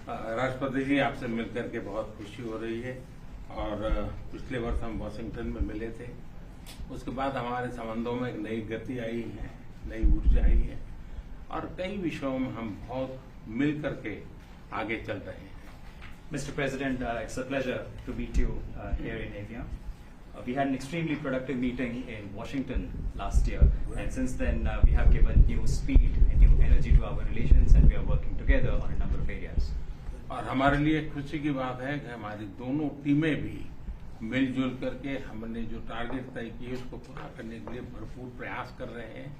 राष्ट्रपति जी, आपसे मिलकर के बहुत खुशी हो रही है और पिछले वर्ष हम वाशिंगटन में मिले थे। उसके बाद हमारे संबंधों में एक नई गति आई है, नई ऊर्जा आई है और कई विषयों में हम बहुत मिल करके आगे चल रहे हैं। Mr. President, it's a pleasure to meet you here in Avia. We had an extremely productive meeting in Washington last year, and since then we have given new speed and new energy to our relations, and we are working together on a number of areas. और हमारे लिए खुशी की बात है कि हमारी दोनों टीमें भी मिलजुल करके हमने जो टारगेट तय किए उसको पूरा करने के लिए भरपूर प्रयास कर रहे हैं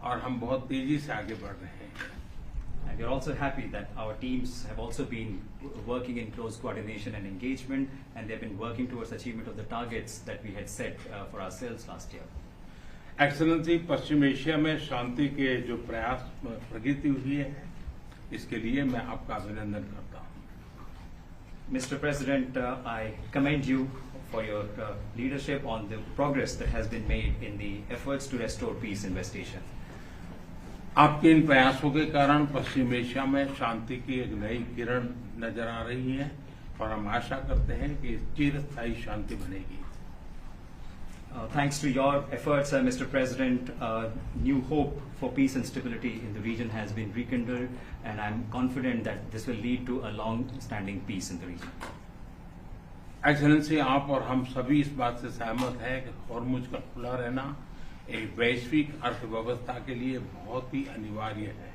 और हम बहुत तेजी से आगे बढ़ रहे हैं। And we are also happy that our teams have also been working in close coordination and engagement, and they have been working towards achievement of the targets that we had set for ourselves last year. Excellency, Paschim Asia में शांति के जो प्रयास प्रगति हुई है, इसके लिए मैं आपका अभिनंदन करता हूं। Mr. President, I commend you for your leadership on the progress that has been made in the efforts to restore peace in West Asia. आपके इन प्रयासों के कारण पश्चिम एशिया में शांति की एक नई किरण नजर आ रही है और हम आशा करते हैं कि चिरस्थायी शांति बनेगी। Thanks to your efforts, Mr. President, new hope for peace and stability in the region has been rekindled, and I'm confident that this will lead to a long-standing peace in the region. Excellency, आप और हम सभी इस बात से सहमत हैं कि हॉर्मुज का खुला रहना एक वैश्विक अर्थव्यवस्था के लिए बहुत ही अनिवार्य है।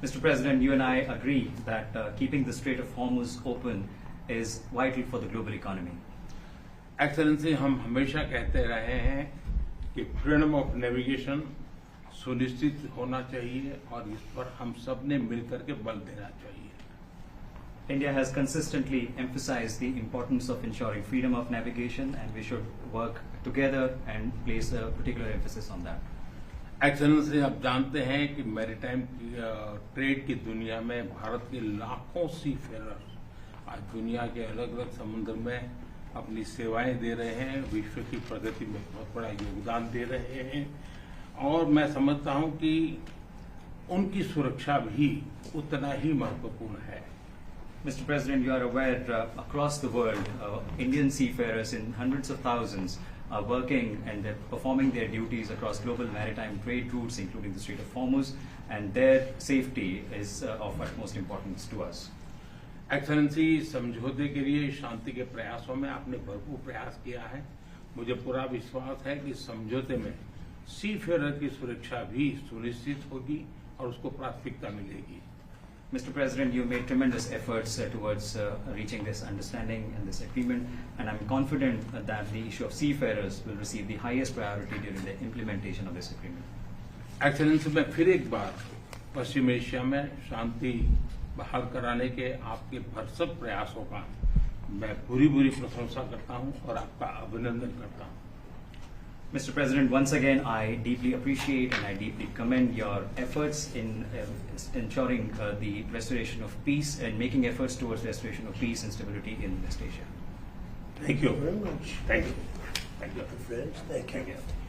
Mr. President, you and I agree that keeping the Strait of Hormuz open is vital for the global economy. Excellency, हम हमेशा कहते रहे हैं कि फ्रीडम ऑफ नेविगेशन सुनिश्चित होना चाहिए और इस पर हम सब ने मिलकर के बल देना चाहिए। India has consistently emphasized the importance of ensuring freedom of navigation, and we should work together and place a particular emphasis on that. Excellency, आप जानते हैं कि मैरीटाइम ट्रेड की दुनिया में भारत के लाखों सी फेरर आज दुनिया के अलग अलग समुद्र में अपनी सेवाएं दे रहे हैं, विश्व की प्रगति में बहुत बड़ा योगदान दे रहे हैं और मैं समझता हूं कि उनकी सुरक्षा भी उतना ही महत्वपूर्ण है। Mr. President, you are aware across the world, Indian seafarers in hundreds of thousands are working and they're performing their duties across global maritime trade routes, including the Strait of Hormuz, and their safety is of utmost importance to us. Excellency, समझौते के लिए शांति के प्रयासों में आपने भरपूर प्रयास किया है। मुझे पूरा विश्वास है कि समझौते में सी फेरर की सुरक्षा भी सुनिश्चित होगी और उसको प्राथमिकता मिलेगी। Mr. President, you made tremendous efforts towards reaching this understanding and this agreement, and I'm confident that the issue of seafarers will receive the highest priority during the implementation of this agreement. Excellency, मैं फिर एक बार पश्चिम Asia में शांति बहाल कराने के आपके भरसक प्रयासों का मैं पूरी प्रशंसा करता हूं और आपका अभिनंदन करता हूं। Mr. President, once again, I deeply appreciate and I deeply commend your efforts in ensuring the restoration of peace and making efforts towards restoration of peace and stability in West Asia. Thank you very much. Thank you. Thank you. Friends, thank you.